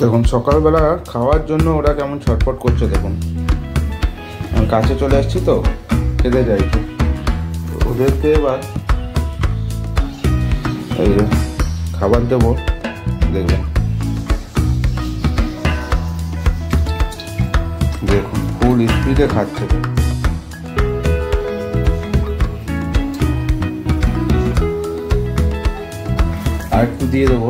দেখুন সকালবেলা খাওয়ার জন্য ওরা কেমন ছটফট করছে। দেখুন আমি কাছে চলে আসছি তো খেতে যাইছে ওদেরকে। এবার এই খাবার দেবো, দেখবেন দেখুন ফুল স্পিডে খাচ্ছে। আর একটু দিয়ে দেবো।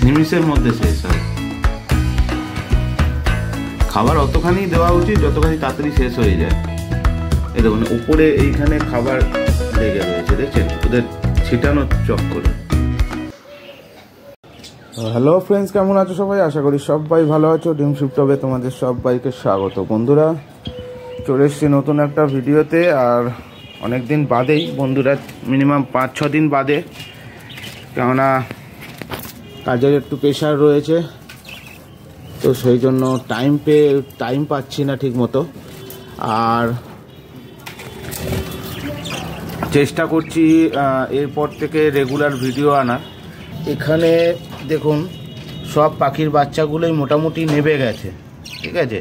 নিমিষের মধ্যে শেষ হয়। খাবার অতখানি দেওয়া উচিত যতখানি তাড়াতাড়ি শেষ হয়ে যায়। এই দেখুন উপরে এইখানে খাবার লেগে রয়েছে, দেখছেন ওদের ছিটানো চক্করে। হ্যালো ফ্রেন্ডস, কেমন আছো সবাই? আশা করি সবাই ভালো আছো। ডিম শিফট হবে তোমাদের সবাইকে স্বাগত। বন্ধুরা চলে এসছি নতুন একটা ভিডিওতে। আর অনেকদিন বাদেই বন্ধুরা, মিনিমাম 5-6 দিন বাদে, কেননা কাজের একটু প্রেশার রয়েছে, তো সেই জন্য টাইম পাচ্ছি না ঠিক মতো। আর চেষ্টা করছি এরপর থেকে রেগুলার ভিডিও আনার। এখানে দেখুন সব পাখির বাচ্চাগুলোই মোটামুটি নেবে গেছে, ঠিক আছে।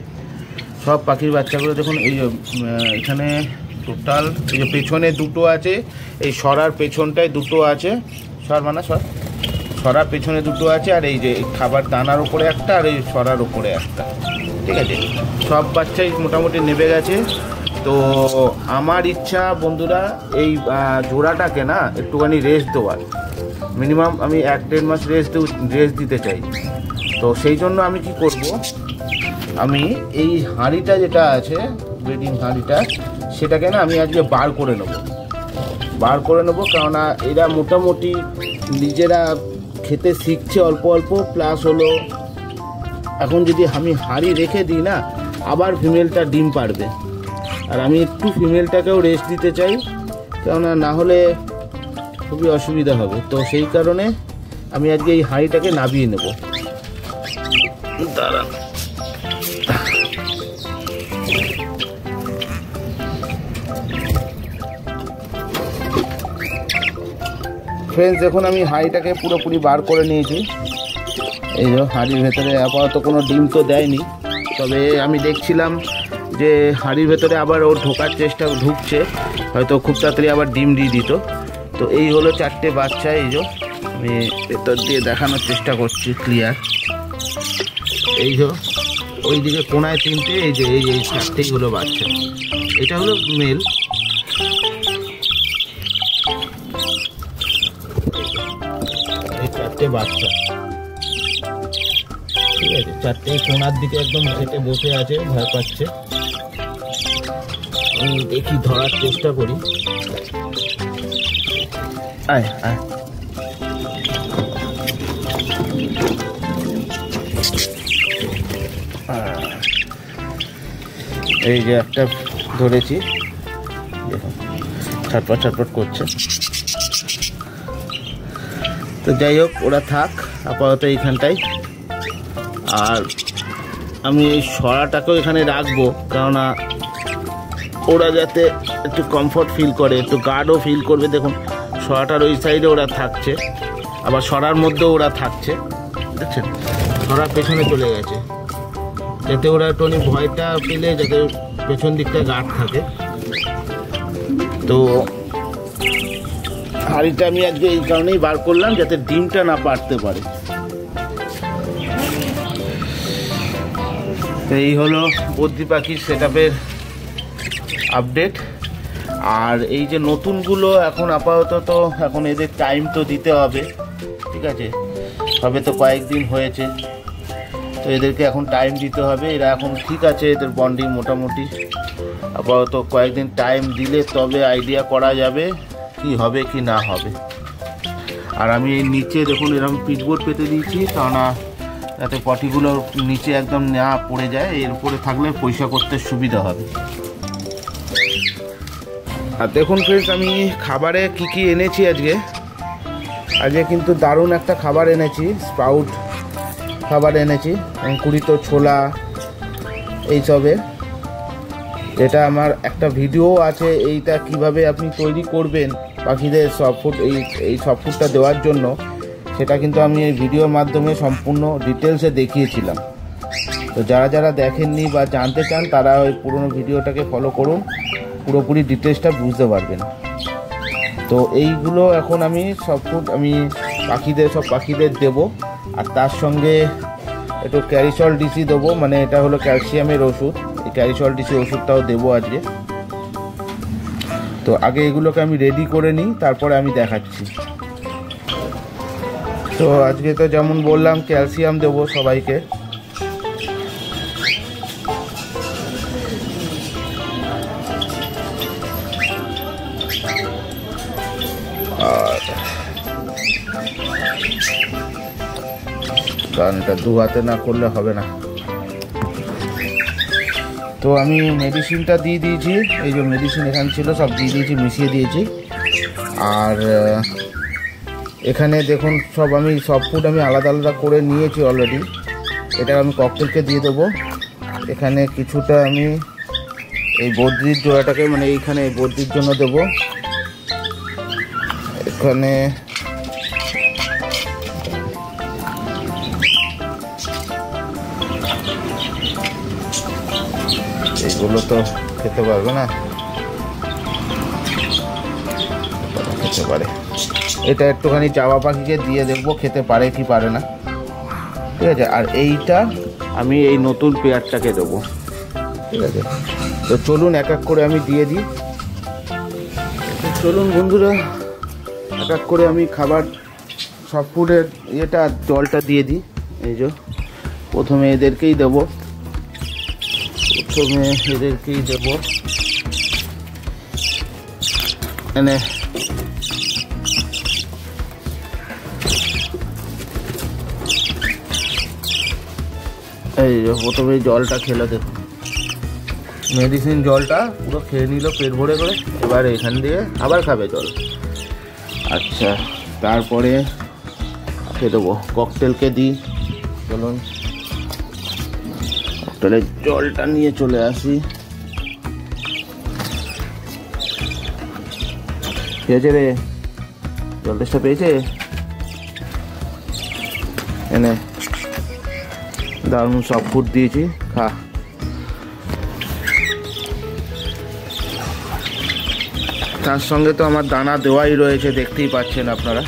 সব পাখির বাচ্চাগুলো দেখুন, এই এখানে টোটাল এই যে পেছনে দুটো আছে, এই সরার পেছনটায় দুটো আছে, সরার পেছনে দুটো আছে, আর এই যে খাবার দানার উপরে একটা, আর এই সরার উপরে একটা, ঠিক আছে। সব বাচ্চাই মোটামুটি নেবে গেছে। তো আমার ইচ্ছা বন্ধুরা এই জোড়াটাকে না একটুখানি রেস্ট দেওয়ার। মিনিমাম আমি 1-1.5 মাস রেস্ট দিতে চাই। তো সেই জন্য আমি কি করব, আমি এই হাঁড়িটা যেটা আছে, ব্রিডিং হাঁড়িটা, সেটাকে না আমি আজকে বার করে নেব। কেননা এরা মোটামুটি নিজেরা খেতে শিখছে অল্প অল্প, প্লাস হলো এখন যদি আমি হাঁড়ি রেখে দিই না, আবার ফিমেলটা ডিম পারবে। আর আমি একটু ফিমেলটাকেও রেস্ট দিতে চাই, কেননা না হলে খুবই অসুবিধা হবে। তো সেই কারণে আমি আজকে এই হাঁড়িটাকে নামিয়ে নেব। দাঁড়ান, ফ্রেন্ডস দেখুন আমি হাঁড়িটাকে পুরোপুরি বার করে নিয়েছি। এই যে হাঁড়ির ভেতরে আপাতত কোনো ডিম তো দেয়নি, তবে আমি দেখছিলাম যে হাঁড়ির ভেতরে আবার ওর ঢুকছে, হয়তো খুব তাড়াতাড়ি আবার ডিম দিয়ে দিত। তো এই হলো 4টে বাচ্চা। এই যে আমি ভেতর দিয়ে দেখানোর চেষ্টা করছি ক্লিয়ার। এই যে ওই দিকে কোনায় 3টে, এই যে এই 4টেই হলো বাচ্চা। এটা হলো মেল। এই 4টে বাচ্চা, ঠিক আছে। 4টেই কোনার দিকে একদম ঘেটে বসে আছে, ভয় পাচ্ছে। আমি দেখি ধরার চেষ্টা করি। আয় আয়, এই যে একটা ধরেছি, দেখুন ছটপট করছে। তো যাই হোক, ওরা থাক আপাতত এইখানটাই। আর আমি এই সরাটাকেও এখানে রাখবো, কেননা ওরা যাতে একটু কমফর্ট ফিল করে, একটু গার্ডও ফিল করবে। দেখুন সরাটার ওই সাইডে ওরা থাকছে, আবার সরার মধ্যেও ওরা থাকছে, দেখছেন। সরার পেছনে চলে গেছে, যাতে ওরা একটু ভয়টা পেলে যাতে পেছন দিকটা গার্ড থাকে। তো হাঁড়িটা আমি আজকে এই কারণেই বার করলাম, যাতে ডিমটা না পারতে পারে। এই হলো বদ্রি পাখির সেটআপের আপডেট। আর এই যে নতুনগুলো এখন আপাতত এখন এদের টাইম তো দিতে হবে, ঠিক আছে। সবে তো কয়েকদিন হয়েছে, তো এদেরকে এখন টাইম দিতে হবে। এরা এখন ঠিক আছে, এদের বন্ডিং মোটামুটি। আপাতত কয়েকদিন টাইম দিলে তবে আইডিয়া করা যাবে কি হবে কি না হবে। আর আমি এই নিচে দেখুন এরকম পিচবোর্ড পেতে দিয়েছি, কেননা যাতে পটিগুলো নিচে একদম না পড়ে যায়। এর উপরে থাকলে পরিষ্কার করতে সুবিধা হবে। আর দেখুন ফ্রেন্ডস আমি খাবারে কি এনেছি আজকে কিন্তু দারুণ একটা খাবার এনেছি। স্প্রাউট খাবার এনেছি, অঙ্কুরিত ছোলা এইসবের। এটা আমার একটা ভিডিও আছে, এইটা কিভাবে আপনি তৈরি করবেন পাখিদের সফট ফুড, এই সফট ফুডটা দেওয়ার জন্য, সেটা কিন্তু আমি এই ভিডিওর মাধ্যমে সম্পূর্ণ ডিটেলসে দেখিয়েছিলাম। তো যারা যারা দেখেননি বা জানতে চান তারা ওই পুরনো ভিডিওটাকে ফলো করুন, পুরোপুরি ডিটেলসটা বুঝতে পারবেন। তো এইগুলো এখন আমি সফট ফুড আমি সব পাখিদের দেবো। আর তার সঙ্গে একটু ক্যারিসল ডিসি দেবো, মানে এটা হলো ক্যালসিয়ামের ওষুধ, এই ক্যারিসল ডিসি ওষুধটাও দেবো আজকে। তো আগে এগুলোকে আমি রেডি করে নিই, তারপরে আমি দেখাচ্ছি। তো আজকে তো যেমন বললাম ক্যালসিয়াম দেবো সবাইকে। আর গানটা দু হাতে না করলে হবে না। তো আমি মেডিসিনটা দিয়ে দিয়েছি, এই যে মেডিসিন এখানে ছিল সব দিয়ে দিয়েছি, মিশিয়ে দিয়েছি। আর এখানে দেখুন সব আমি সফট ফুড আমি আলাদা আলাদা করে নিয়েছি অলরেডি। এটা আমি ককটেলকে দিয়ে দেবো। এখানে কিছুটা আমি এই বদ্রির জোড়াটাকে, মানে এইখানে এই বদ্রির জন্য দেবো। এখানে এইগুলো তো খেতে পারবে না, খেতে পারে। এটা একটুখানি চাওয়া পাখিকে দিয়ে দেখবো খেতে পারে কি পারে না, ঠিক আছে। আর এইটা আমি এই নতুন পেয়ারটাকে দেবো, ঠিক আছে। তো চলুন এক এক করে আমি দিয়ে দিই। চলুন বন্ধুরা, এক এক করে আমি খাবার সফট ফুডের ইয়েটা জলটা দিয়ে দিই। এই যে প্রথমে এদেরকেই দেবো, এনে এই যে প্রথমে জলটা খেলো, দেখুন মেডিসিন জলটা পুরো খেয়ে নিল পেট ভরে করে। এবার এখান দিয়ে আবার খাবে জল। আচ্ছা, তারপরে দেবো ককটেলকে দিই। চলুন ককটেলের জলটা নিয়ে চলে আসি। পেয়েছে রে, জল টেস্টটা পেয়েছে? এনে দারুণ সফট ফুড দিয়েছি, খা। তার সঙ্গে তো আমার দানা দেওয়াই রয়েছে, দেখতেই পাচ্ছেন আপনারা।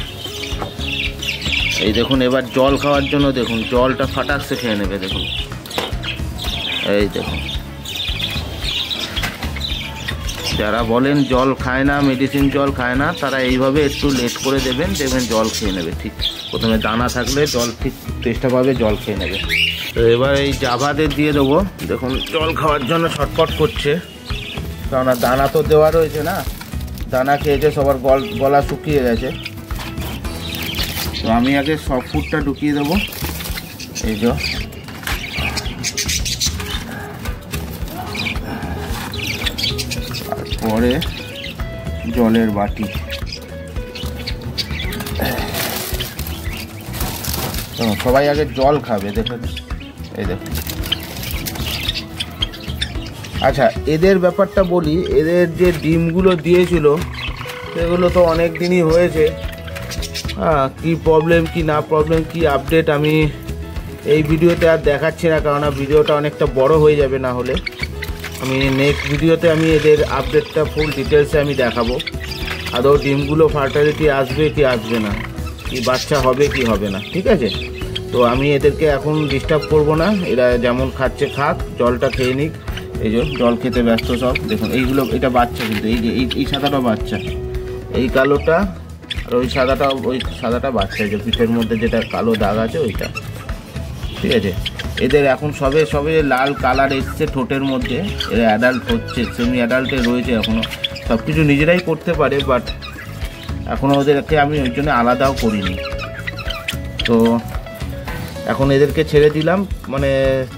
এই দেখুন এবার জল খাওয়ার জন্য দেখুন জলটা ফাটাকসে খেয়ে নেবে, দেখুন এই দেখুন। যারা বলেন জল খায় না, মেডিসিন জল খায় না, তারা এইভাবে একটু লেট করে দেবেন, দেখবেন জল খেয়ে নেবে। ঠিক প্রথমে দানা থাকলে জল ঠিক চেষ্টা পাবে, জল খেয়ে নেবে। তো এবার এই জাভাদের দিয়ে দেবো। দেখুন জল খাওয়ার জন্য ছটফট করছে, কারণ দানা তো দেওয়া রয়েছে না, দানা খেয়েছে সবার গলা শুকিয়ে গেছে। তো আমি আগে সফট ফুডটা ঢুকিয়ে দেবো। এই যে তারপরে জলের বাটি। সবাই আগে জল খাবে, দেখুন এই দেখুন। আচ্ছা, এদের ব্যাপারটা বলি। এদের যে ডিমগুলো দিয়েছিল সেগুলো তো অনেক দিনই হয়েছে। হ্যাঁ, কী প্রবলেম কি না প্রবলেম কি আপডেট আমি এই ভিডিওতে আর দেখাচ্ছি না, কারণ ভিডিওটা অনেকটা বড় হয়ে যাবে। না হলে আমি নেক্সট ভিডিওতে আমি এদের আপডেটটা ফুল ডিটেলসে আমি দেখাবো। আদৌ ডিমগুলো ফার্টিলিটি আসবে কি আসবে না, কি বাচ্চা হবে কি হবে না, ঠিক আছে। তো আমি এদেরকে এখন ডিস্টার্ব করব না, এরা যেমন খাচ্ছে খাক, জলটা খেয়ে নিক। এই যে জল খেতে ব্যস্ত সব, দেখুন এইগুলো। এটা বাচ্চা কিন্তু, এই যে এই সাদাটা বাচ্চা, এই কালোটা, আর ওই সাদাটা বাচ্চা। এই যে পিঠের মধ্যে যেটা কালো দাগ আছে ওইটা, ঠিক আছে। এদের এখন সবে লাল কালার এসছে ঠোঁটের মধ্যে, এরা অ্যাডাল্ট হচ্ছে, সেমি অ্যাডাল্টে রয়েছে এখনও। সব কিছু নিজেরাই করতে পারে, বাট এখনও ওদেরকে আমি ওই জন্য আলাদাও করিনি। তো এখন এদেরকে ছেড়ে দিলাম, মানে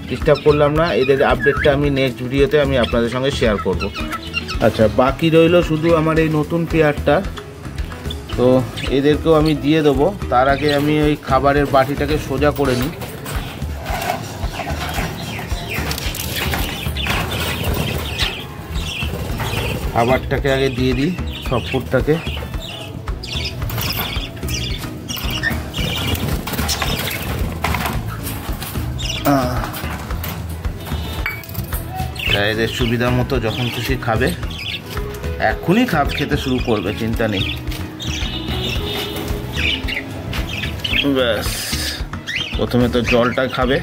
ডিস্টার্ব করলাম না। এদের আপডেটটা আমি নেক্সট ভিডিওতে আমি আপনাদের সঙ্গে শেয়ার করব। আচ্ছা, বাকি রইল শুধু আমার এই নতুন পেয়ারটা। তো এদেরকেও আমি দিয়ে দেবো। তার আগে আমি ওই খাবারের বাটিটাকে সোজা করে নিই। খাবারটাকে আগে দিয়ে দিই, সব ফুডটাকে। এদের সুবিধা মতো যখন খুশি খাবে, এখনই খেতে শুরু করবে, চিন্তা নেই। ব্যাস, প্রথমে তো জলটা খাবে,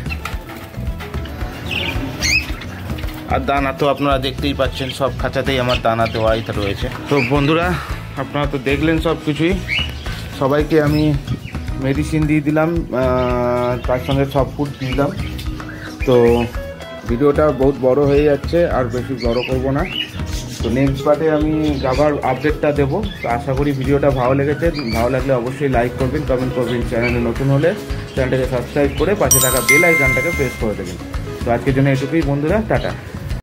আর দানা তো আপনারা দেখতেই পাচ্ছেন, সব খাঁচাতেই আমার দানা দেওয়াই রয়েছে। তো বন্ধুরা, আপনারা তো দেখলেন সব কিছুই। সবাইকে আমি মেডিসিন দিয়ে দিলাম, তার সঙ্গে সব ফুড দিলাম। তো ভিডিওটা বহুত বড় হয়ে যাচ্ছে, আর বেশি বড় করব না। তো নেক্সট পার্টে আমি আবার আপডেটটা দেবো। তো আশা করি ভিডিওটা ভালো লেগেছে। ভালো লাগলে অবশ্যই লাইক করবেন, কমেন্ট করবেন। চ্যানেলে নতুন হলে চ্যানেলটাকে সাবস্ক্রাইব করে পাশে থাকা বেল আইকনটাকে প্রেস করে দেবেন। তো আজকের জন্য এটুকুই বন্ধুরা, টাটা।